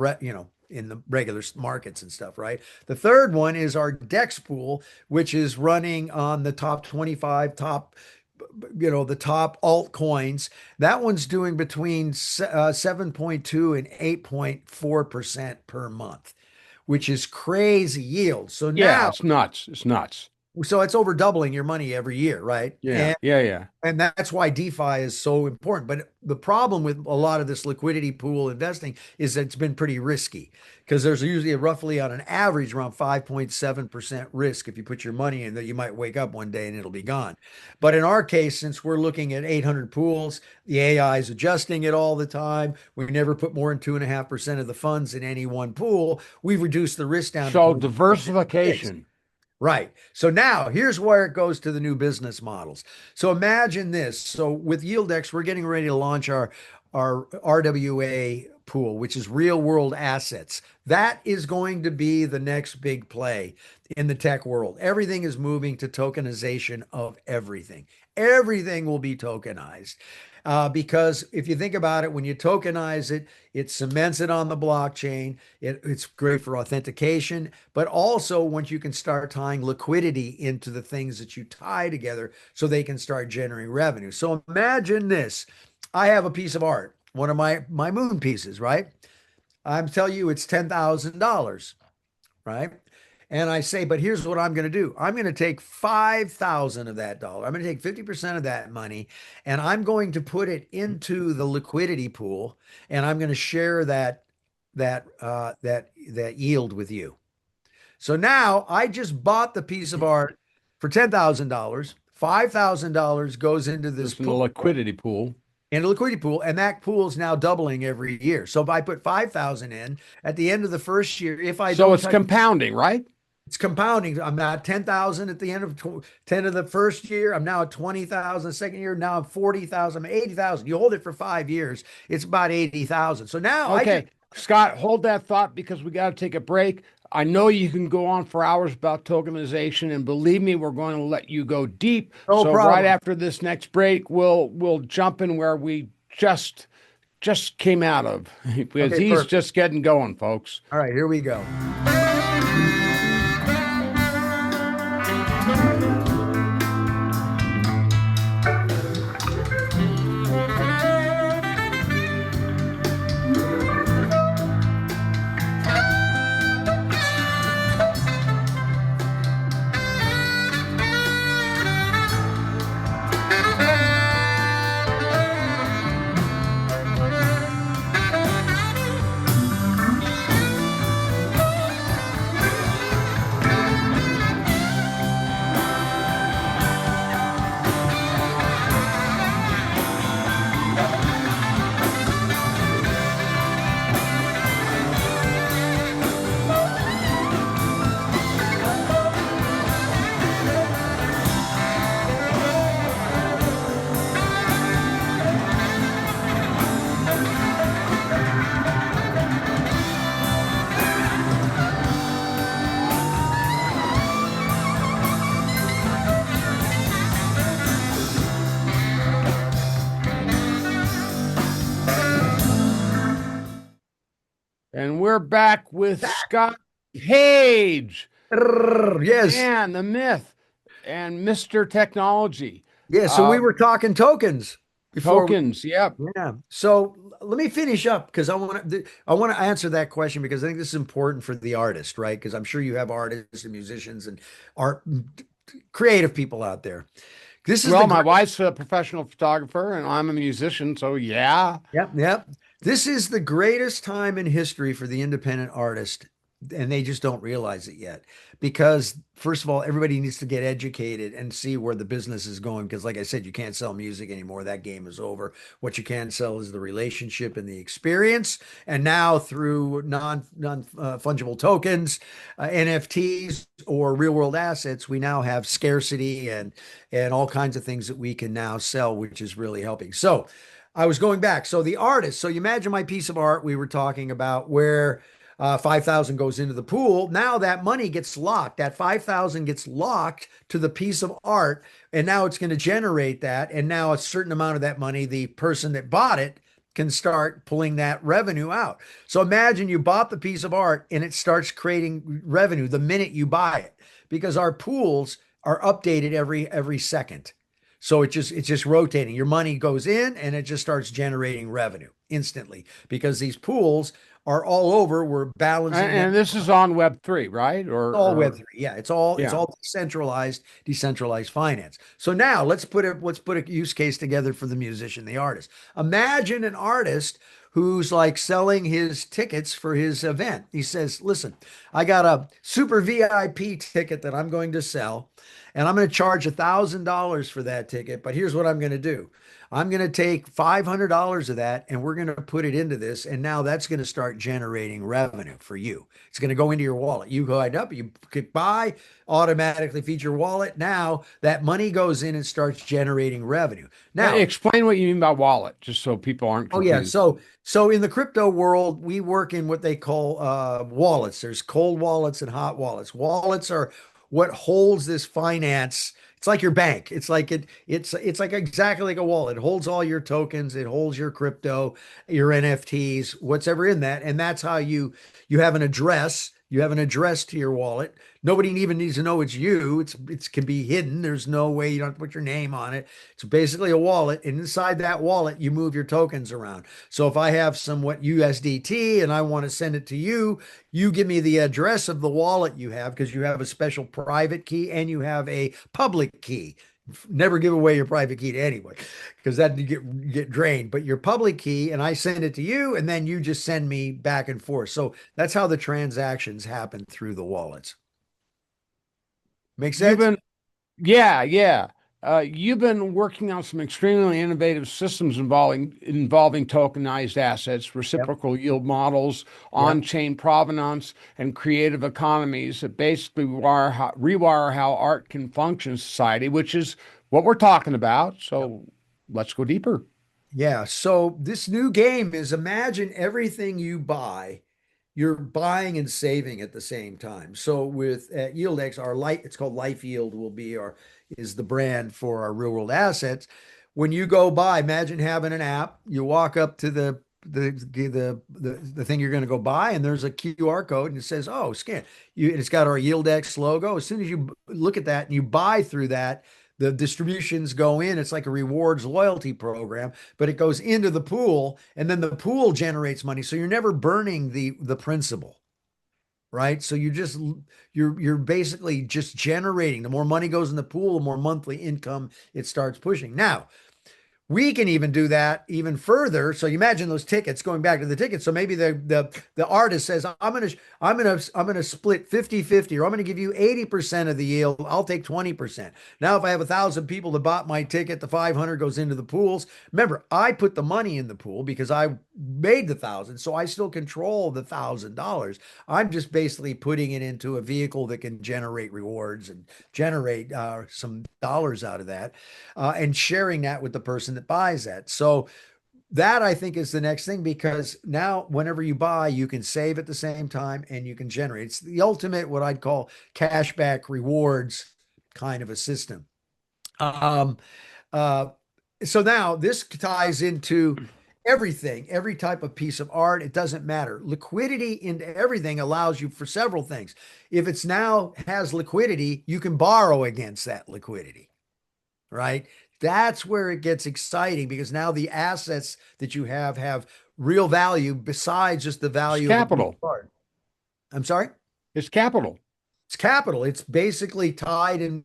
in the regular markets and stuff, right? The third one is our DEX pool, which is running on the top 25, the top altcoins. That one's doing between 7.2 and 8.4% per month, which is crazy yield. So Yeah, now, it's nuts. It's nuts. so it's over doubling your money every year, right? Yeah, yeah, yeah. And that's why DeFi is so important. But the problem with a lot of this liquidity pool investing is that it's been pretty risky because there's usually roughly on an average around 5.7% risk if you put your money in that you might wake up one day and it'll be gone. But in our case, since we're looking at 800 pools, the AI is adjusting it all the time. We never put more than 2.5% of the funds in any one pool. We've reduced the risk down to So 0.6. diversification. Right. So now here's where it goes to the new business models. So imagine this. So with YieldX, we're getting ready to launch our RWA pool, which is real world assets. That is going to be the next big play in the tech world. Everything is moving to tokenization of everything. Everything will be tokenized. Because if you think about it, when you tokenize it, it cements it on the blockchain. It's great for authentication, but also once you can start tying liquidity into the things that you tie together so they can start generating revenue. So imagine this. I have a piece of art, one of my moon pieces, right? I'm telling you it's $10,000, right? And I say, but here's what I'm going to do. I'm going to take 5,000 of that dollar. I'm going to take 50% of that money and I'm going to put it into the liquidity pool and I'm going to share that yield with you. So now I just bought the piece of art for $10,000. $5,000 goes into this It's in the pool, liquidity pool. in a liquidity pool, and that pool is now doubling every year. So if I put 5,000 in at the end of the first year, if I So don't it's touch, compounding, right? it's compounding. I'm at 10,000 at the end of 10 of the first year. I'm now at 20,000 the second year. Now I'm 40,000. I'm 80,000. You hold it for 5 years, it's about 80,000. So now I just Okay, Scott, hold that thought because we got to take a break. I know you can go on for hours about tokenization, and believe me, we're going to let you go deep. no So right problem. after this next break, we'll jump in where we just just came out of because Okay, he's perfect. just getting going, folks. All right, here we go. And we're back with Scott Page, the Yes. man, the myth, and Mr. Technology. Yeah, so we Uh, were talking tokens before we, Tokens, yep. yeah. So let me finish up because I want to answer that question because I think this is important for the artist, right? Because I'm sure you have artists and musicians and art creative people out there. This is the Well, my great, wife's a professional photographer and I'm a musician, so yeah. yep, yep. This is the greatest time in history for the independent artist, and they just don't realize it yet. Because first of all, everybody needs to get educated and see where the business is going. Because, like I said, you can't sell music anymore. That game is over. What you can sell is the relationship and the experience. And now through non fungible tokens, NFTs or real world assets, we now have scarcity and all kinds of things that we can now sell, which is really helping. So I was going back. So the artist, so you imagine my piece of art we were talking about where 5,000 goes into the pool. Now that money gets locked. That 5,000 gets locked to the piece of art. And now it's going to generate that. And now a certain amount of that money, the person that bought it can start pulling that revenue out. So imagine you bought the piece of art and it starts creating revenue the minute you buy it because our pools are updated every second. So it's just rotating. Your money goes in and it just starts generating revenue instantly because these pools are all over. We're balancing them And this is on Web3, right? all Or Web3. Yeah, it's yeah. all decentralized finance. So now let's put a use case together for the musician, the artist. Imagine an artist who's like selling his tickets for his event. He says, "Listen, I got a super VIP ticket that I'm going to sell, and I'm going to charge $1,000 for that ticket. But here's what I'm going to do. I'm going to take $500 of that and we're going to put it into this. And now that's going to start generating revenue for you. It's going to go into your wallet. You go up, you click buy, automatically feed your wallet. Now that money goes in and starts generating revenue. Now, Explain what you mean by wallet, just so people aren't oh yeah, confused. so in the crypto world, we work in what they call wallets. There's cold wallets and hot wallets. Wallets are what holds this finance. It's like your bank. It's like exactly like a wallet. It holds all your tokens, it holds your crypto, your NFTs, whatever in that. And that's how you have an address. You have an address to your wallet. Nobody even needs to know it's you. It can be hidden. There's no way you don't have to put your name on it. It's basically a wallet. And inside that wallet, you move your tokens around. So if I have somewhat USDT and I want to send it to you, you give me the address of the wallet you have because you have a special private key and you have a public key. Never give away your private key to anyone because that you get drained. But your public key, and I send it to you, and then you just send me back and forth. So that's how the transactions happen through the wallets. Make You've sense? been Yeah, yeah. You've been working on some extremely innovative systems involving tokenized assets, Yep. reciprocal yield models, Yep. on-chain provenance, and creative economies that basically rewire how art can function in society, which is what we're talking about. Yep. So let's go deeper. Yeah. So this new game is imagine everything you buy, you're buying and saving at the same time. So with YieldX, it's called Life Yield will be our is the brand for our real world assets. When you go buy, imagine having an app. You walk up to the the thing you're going to go buy, and there's a QR code, and it says, "Oh, scan." And it's got our YieldX logo. As soon as you look at that and you buy through that, the distributions go in. It's like a rewards loyalty program, but it goes into the pool, and then the pool generates money. So you're never burning the principal, right? So you're basically just generating. The more money goes in the pool, the more monthly income it starts pushing. Now, we can even do that even further. So you imagine those tickets, going back to the tickets. So maybe the artist says, I'm gonna split 50-50, or I'm gonna give you 80% of the yield. I'll take 20%. Now, if I have 1,000 people that bought my ticket, the 500 goes into the pools. Remember, I put the money in the pool because I made the 1,000, so I still control the $1,000. I'm just basically putting it into a vehicle that can generate rewards and generate some dollars out of that, and sharing that with the person that buys that. So that, I think, is the next thing, because now whenever you buy, you can save at the same time and you can generate. It's the ultimate, what I'd call cashback rewards kind of a system. Um, uh, so now this ties into everything, every type of piece of art. It doesn't matter. Liquidity into everything allows you for several things. If it's now has liquidity, you can borrow against that liquidity, right? That's where it gets exciting, because now the assets that you have real value besides just the It's value of a piece capital. of art. I'm sorry? It's capital. It's capital. It's basically tied and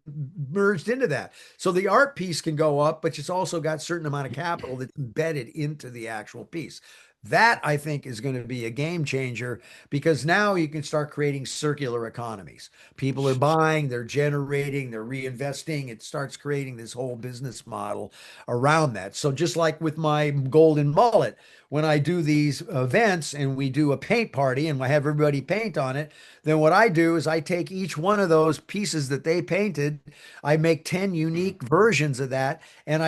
merged into that. So the art piece can go up, but it's also got a certain amount of capital that's embedded into the actual piece. That, I think, is going to be a game changer, because now you can start creating circular economies. People are buying, they're generating, they're reinvesting. It starts creating this whole business model around that. So just like with my golden mullet, when I do these events and we do a paint party and I have everybody paint on it, then what I do is I take each one of those pieces that they painted, I make 10 unique versions of that, and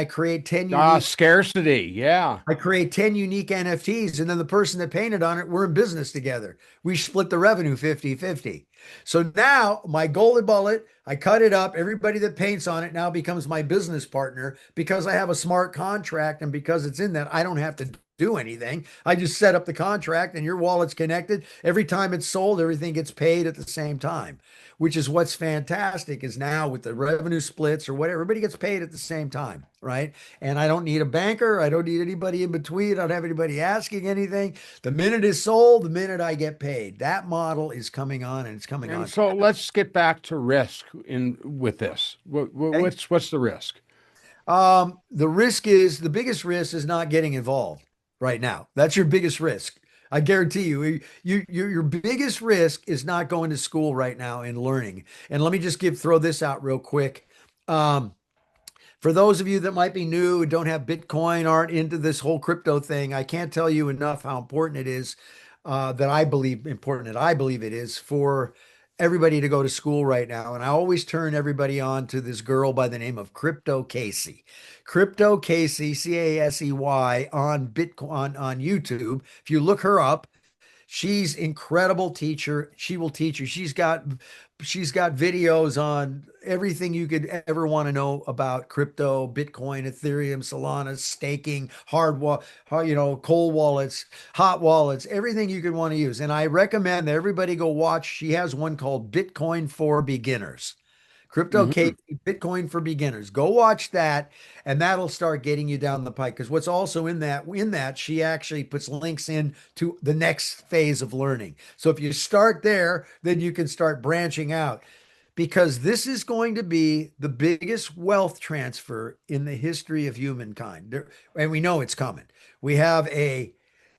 Scarcity. Yeah. I create 10 unique NFTs, and then the person that painted on it, we're in business together. We split the revenue 50-50. So now my golden bullet, I cut it up. Everybody that paints on it now becomes my business partner, because I have a smart contract, and because it's in that, I don't have to do anything. I just set up the contract, and your wallet's connected. Every time it's sold, everything gets paid at the same time, which is what's fantastic, is now with the revenue splits or whatever, everybody gets paid at the same time, right? And I don't need a banker. I don't need anybody in between. I don't have anybody asking anything. The minute it's sold, the minute I get paid. That model is coming on, and it's coming And on. so let's get back to risk in with this. Okay. What's the risk? The biggest risk is not getting involved right now. That's your biggest risk. I guarantee your biggest risk is not going to school right now and learning. And let me just throw this out real quick. Um, for those of you that might be new and don't have Bitcoin, aren't into this whole crypto thing, I can't tell you enough how important it is, that I believe it is for everybody to go to school right now. And I always turn everybody on to this girl by the name of Crypto Casey. Crypto Casey, Casey, on Bitcoin on YouTube. If you look her up, she's incredible teacher. She will teach you. She's got videos on everything you could ever want to know about crypto, Bitcoin, Ethereum, Solana, staking, cold wallets, hot wallets, everything you could want to use. And I recommend that everybody go watch. She has one called Bitcoin for Beginners. Crypto Hmm. Kate, Bitcoin for Beginners. Go watch that, and that'll start getting you down the pike. Because what's also in that, she actually puts links in to the next phase of learning. So if you start there, then you can start branching out. Because this is going to be the biggest wealth transfer in the history of humankind. And we know it's coming. We have a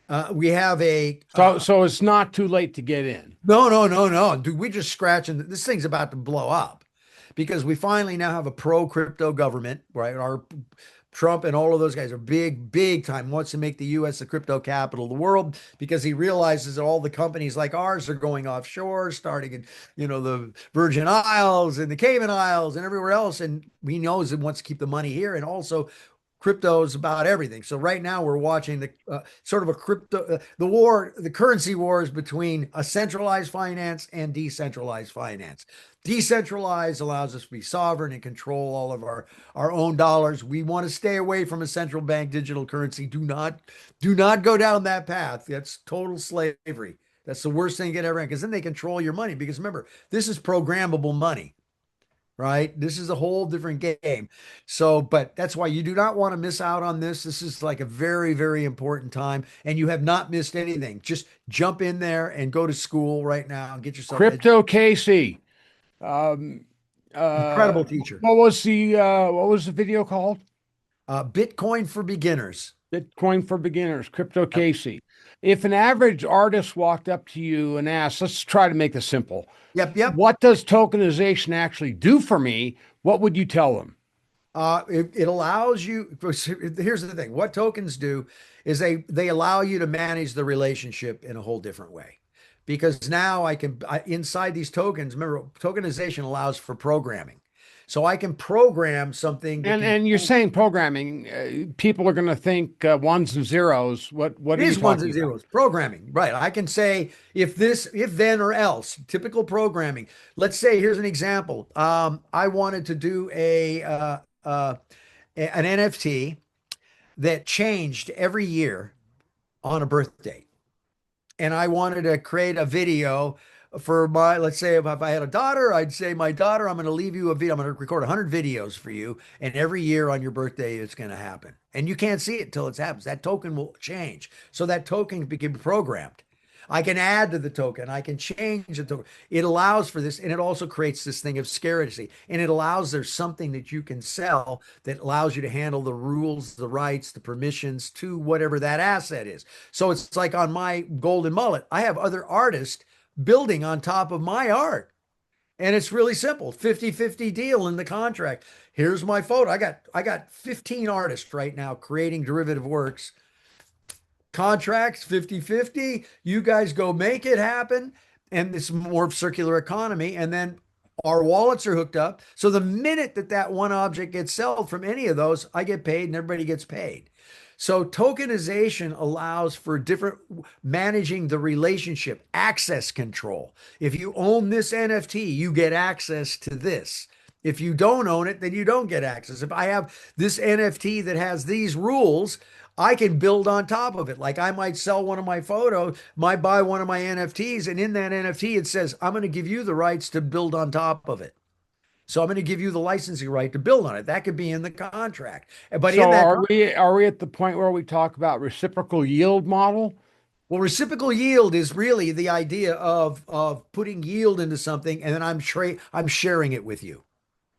So it's not too late to get in. no, no, no, no. Dude, we just scratching. This thing's about to blow up, because we finally now have a pro crypto government, right? Our Trump and all of those guys are big, big time, wants to make the US the crypto capital of the world, because he realizes that all the companies like ours are going offshore, starting in, the Virgin Isles and the Cayman Isles and everywhere else. And he knows it wants to keep the money here. And also, crypto is about everything. So right now we're watching the sort of a crypto, the war, the currency wars between a centralized finance and decentralized finance. Decentralized allows us to be sovereign and control all of our own dollars. We want to stay away from a central bank digital currency. Do not go down that path. That's total slavery. That's the worst thing you could ever, because then they control your money. Because remember, this is programmable money, right? This is a whole different game. So, but that's why you do not want to miss out on this. This is like a very, very important time, and you have not missed anything. Just jump in there and go to school right now and get yourself Crypto Casey. Um, incredible teacher. what was the video called? Bitcoin for beginners. Bitcoin for Beginners, Crypto Casey. If an average artist walked up to you and asked, let's try to make this simple. Yep. What does tokenization actually do for me? What would you tell them? It allows you. Here's the thing: what tokens do is they allow you to manage the relationship in a whole different way. Because now inside these tokens. Remember, tokenization allows for programming, so I can program something. And you're saying programming, people are going to think ones and zeros. What it are you is ones talking and about? zeros programming, right? I can say if this, if then, or else. Typical programming. Let's say here's an example. I wanted to do an NFT that changed every year on a birth date. And I wanted to create a video for my, let's say if I had a daughter, I'd say, my daughter, I'm going to leave you a video. I'm going to record 100 videos for you. And every year on your birthday, it's going to happen. And you can't see it until it happens. That token will change. So that token became programmed. I can add to the token. I can change the token. It allows for this, and it also creates this thing of scarcity. And it allows there's something that you can sell that allows you to handle the rules, the rights, the permissions to whatever that asset is. So it's like on my golden mullet, I have other artists building on top of my art. And it's really simple. 50-50 deal in the contract. Here's my photo. I got 15 artists right now creating derivative works. Contracts 50-50. You guys go make it happen. And it's more circular economy. And then our wallets are hooked up. So the minute that one object gets sold from any of those, I get paid and everybody gets paid. So tokenization allows for different managing the relationship, access control. If you own this NFT, you get access to this. If you don't own it, then you don't get access. If I have this NFT that has these rules, I can build on top of it. Like I might sell one of my photos, might buy one of my NFTs, and in that NFT, it says, I'm going to give you the rights to build on top of it. So I'm going to give you the licensing right to build on it. That could be in the contract. But So in that, are we at the point where we talk about reciprocal yield model? well, reciprocal yield is really the idea of putting yield into something, and then I'm sharing it with you.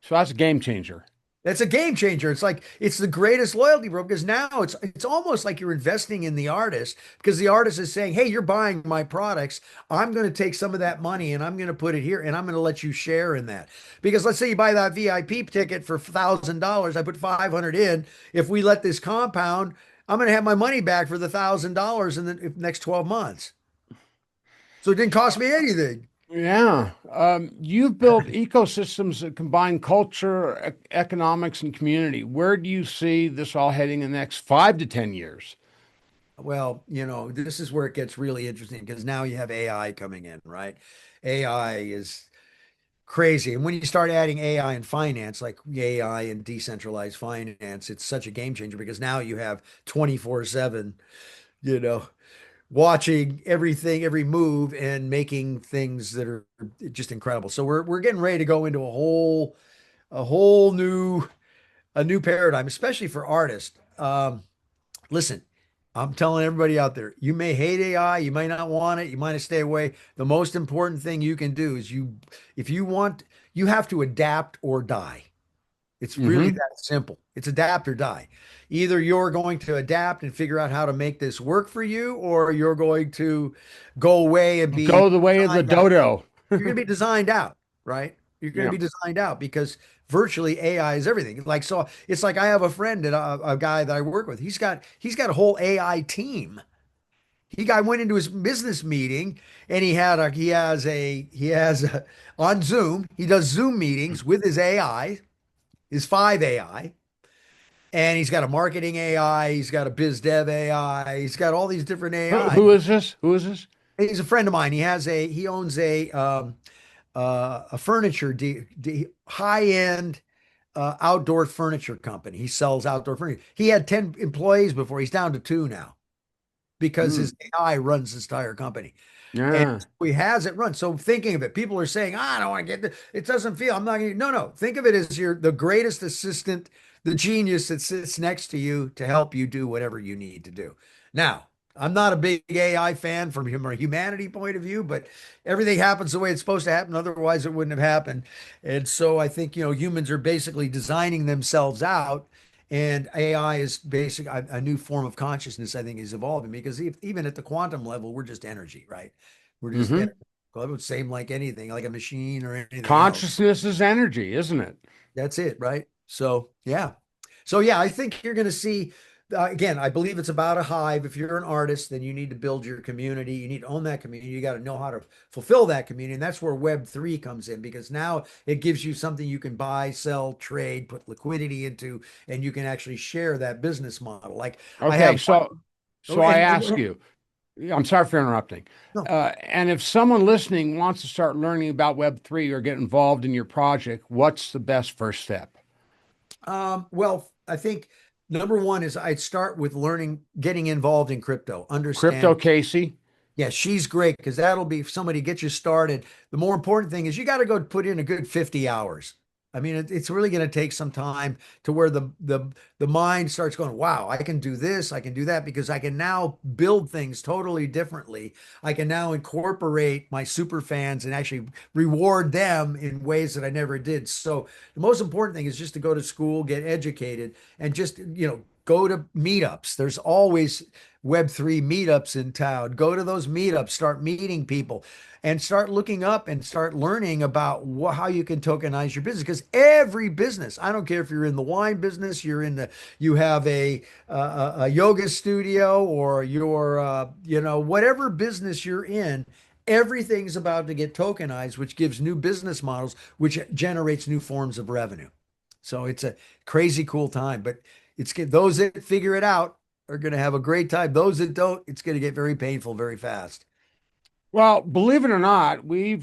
So that's a game changer. That's a game changer. It's like it's the greatest loyalty program because now it's almost like you're investing in the artist because the artist is saying, "Hey, you're buying my products. I'm going to take some of that money and I'm going to put it here and I'm going to let you share in that." Because let's say you buy that VIP ticket for $1,000, I put 500 in. If we let this compound, I'm going to have my money back for the $1,000 in the next 12 months. So it didn't cost me anything. Yeah. You've built ecosystems that combine culture, economics, and community. Where do you see this all heading in the next 5 to 10 years? Well, this is where it gets really interesting because now you have AI coming in, right? AI is crazy. And when you start adding AI in finance, like AI and decentralized finance, it's such a game changer because now you have 24/7, you know, watching everything, every move and making things that are just incredible. So we're getting ready to go into a whole new paradigm, especially for artists. Listen, I'm telling everybody out there, you may hate AI, you might not want it, you might stay away. The most important thing you can do is if you want, you have to adapt or die. It's really Hmm. that simple. It's adapt or die. Either you're going to adapt and figure out how to make this work for you, or you're going to go away and be Go the way of the designed out. dodo. You're going to be designed out, right? You're going to Yeah. be designed out because virtually AI is everything. Like, so it's like I have a friend that a guy that I work with. He's got a whole AI team. Guy went into his business meeting and he has on Zoom. He does Zoom meetings with his AI, his five AI, And he's got a marketing AI, he's got a biz dev AI, he's got all these different AI. Who is this? Who is this? He's a friend of mine. He owns a furniture high end outdoor furniture company. He sells outdoor furniture. He had 10 employees before. He's down to two now because Hmm. his AI runs his entire company. And Yeah. he has it run. So thinking of it, people are saying, I don't want to get this. It doesn't feel, I'm not going to, no, no. Think of it as the greatest assistant, the genius that sits next to you to help you do whatever you need to do. Now, I'm not a big AI fan from a humanity point of view, but everything happens the way it's supposed to happen. Otherwise, it wouldn't have happened. And so I think, humans are basically designing themselves out. And AI is basic a new form of consciousness, I think, is evolving because even at the quantum level, we're just energy, right? We're just Hmm. energy. Well, it would same like anything, like a machine or anything else. Consciousness is energy, isn't it? That's it, right? So, yeah. So, yeah, I think you're going to see, again, I believe it's about a hive. If you're an artist, then you need to build your community. You need to own that community. You got to know how to fulfill that community. And that's where Web3 comes in because now it gives you something you can buy, sell, trade, put liquidity into, and you can actually share that business model. Like I Okay, have, so oh, I ask you, I'm sorry for interrupting. no. And if someone listening wants to start learning about Web3 or get involved in your project, what's the best first step? Well, I think number one is I'd start with learning, getting involved in crypto, Crypto understand. Casey? Yeah, she's great because that'll be if somebody gets you started. The more important thing is you got to go put in a good 50 hours. I mean, it's really going to take some time to where the mind starts going, wow, I can do this, I can do that because I can now build things totally differently. I can now incorporate my super fans and actually reward them in ways that I never did. So the most important thing is just to go to school, get educated, and just, go to meetups. There's always Web3 meetups in town. Go to those meetups, start meeting people, and start looking up and start learning about how you can tokenize your business. Because every business, I don't care if you're in the wine business, you have a yoga studio, or you're, whatever business you're in. Everything's about to get tokenized, which gives new business models, which generates new forms of revenue. So it's a crazy cool time, but those that figure it out are going to have a great time. Those that don't, it's going to get very painful very fast. Well, believe it or not, we're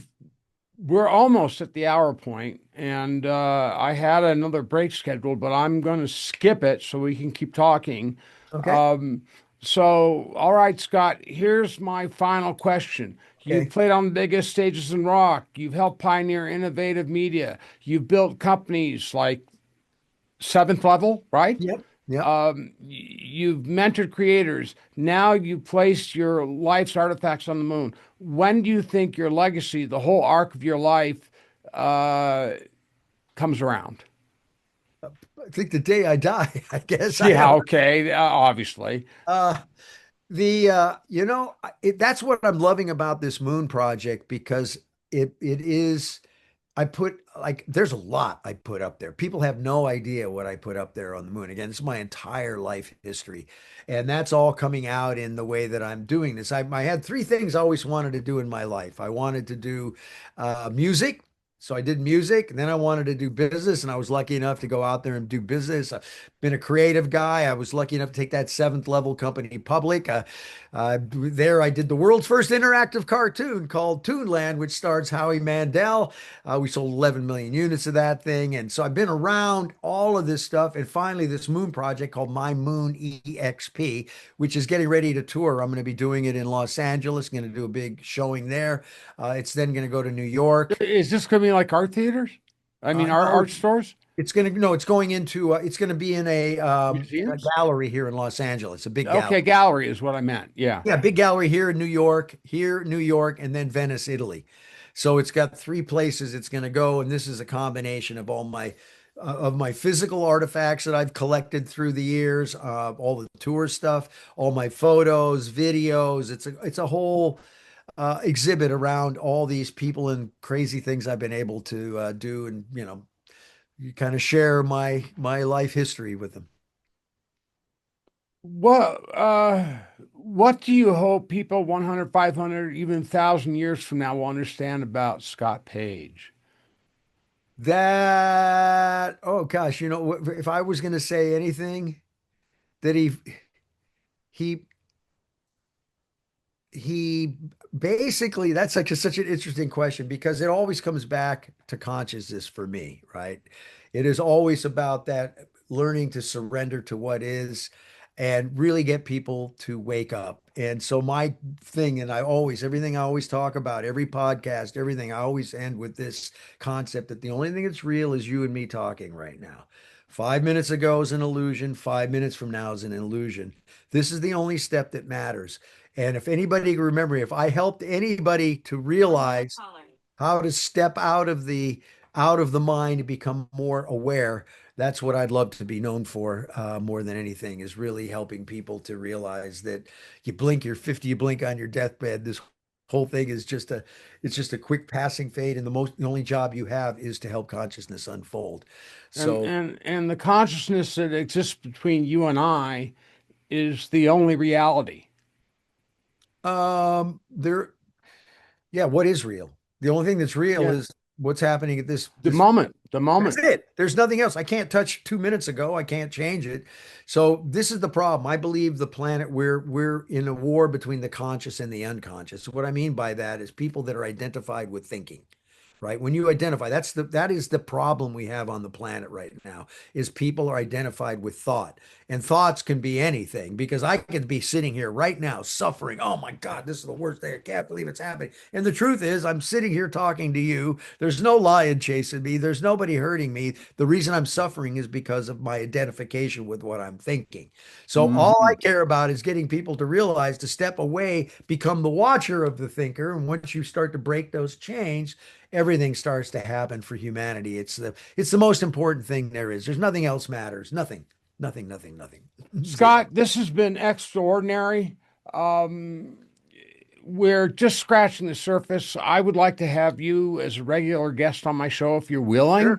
almost at the hour point, and I had another break scheduled, but I'm going to skip it so we can keep talking. Okay. Um, so, all right, Scott, here's my final question. You've Okay. played on the biggest stages in rock. You've helped pioneer innovative media. You've built companies like Seventh Level, right? Yep. Yep. You've mentored creators. Now you've placed your life's artifacts on the moon. When do you think your legacy, the whole arc of your life, uh, comes around? I think the day I die, I guess I Yeah, don't. okay, obviously. Uh, that's what I'm loving about this moon project because it is. I put like there's a lot I put up there. People have no idea what I put up there on the moon. Again, it's my entire life history. And that's all coming out in the way that I'm doing this. I had three things I always wanted to do in my life. I wanted to do music. So I did music, and then I wanted to do business, and I was lucky enough to go out there and do business. I've been a creative guy. I was lucky enough to take that seventh level company public. There, I did the world's first interactive cartoon called Toonland, which stars Howie Mandel. We sold 11 million units of that thing. And so I've been around all of this stuff. And finally, this moon project called My Moon EXP, which is getting ready to tour. I'm going to be doing it in Los Angeles, going to do a big showing there. It's then going to go to New York. Is this going to be like art theaters? I mean, No, art stores, it's going to, no, it's going into, it's going to be in a museums? gallery here in Los Angeles, a big gallery. Okay, gallery is what I meant. Yeah. Yeah, big gallery here in New York, New York, and then Venice, Italy. So it's got three places it's going to go, and this is a combination of all my physical artifacts that I've collected through the years, all the tour stuff, all my photos, videos. It's a whole exhibit around all these people and crazy things I've been able to do, and you kind of share my life history with them. What do you hope people 100, 500, even 1,000 years from now will understand about Scott Page? That, oh gosh, if I was going to say anything that he he basically, that's such an interesting question because it always comes back to consciousness for me, right? It is always about that learning to surrender to what is and really get people to wake up. And so my thing, and everything I always talk about, every podcast, everything, I always end with this concept that the only thing that's real is you and me talking right now. 5 minutes ago is an illusion. 5 minutes from now is an illusion. This is the only step that matters. And if anybody can remember, if I helped anybody to realize how to step out of the mind and become more aware, that's what I'd love to be known for more than anything, is really helping people to realize that you blink, you're 50, you blink on your deathbed. This whole thing is it's just a quick passing fade, and the only job you have is to help consciousness unfold. And So and the consciousness that exists between you and I is the only reality. there Yeah, what is real? The only thing that's real Yeah. is what's happening at The this. moment, the That's moment. it. There's nothing else. I can't touch 2 minutes ago. I can't change it. So this is the problem. I believe the planet, we're in a war between the conscious and the unconscious. What I mean by that is people that are identified with thinking. Right? When you identify, that is the problem we have on the planet right now, is people are identified with thought. And thoughts can be anything, because I could be sitting here right now suffering. Oh my God, this is the worst thing. I can't believe it's happening. And the truth is, I'm sitting here talking to you. There's no lion chasing me. There's nobody hurting me. The reason I'm suffering is because of my identification with what I'm thinking. So all I Mhm. care about is getting people to realize to step away, become the watcher of the thinker. And once you start to break those chains, everything starts to happen for humanity. It's the most important thing there is. There's nothing else matters. Nothing. Nothing, nothing, nothing. Zero. Scott, this has been extraordinary. Um, we're just scratching the surface. I would like to have you as a regular guest on my show if you're Sure. willing,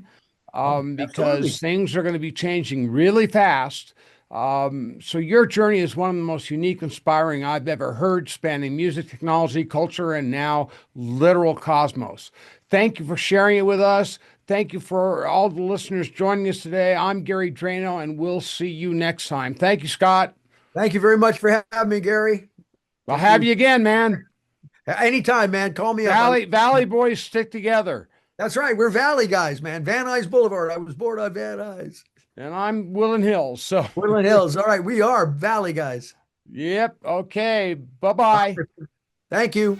Oh, because absolutely. things are going to be changing really fast. So your journey is one of the most unique, inspiring I've ever heard, spanning music, technology, culture, and now literal cosmos. Thank you for sharing it with us. Thank you for all the listeners joining us today. I'm Gary Dranow, and we'll see you next time. Thank you, Scott. Thank you very much for having me, Gary. I'll Thank have you. you again, man. Anytime, man. Call me up. Valley boys stick together. That's right. We're Valley guys, man. Van Nuys Boulevard. I was born on Van Nuys. And I'm Woodland Hills. So, Woodland Hills. All right. We are Valley guys. yep. Okay. Bye bye. Thank you.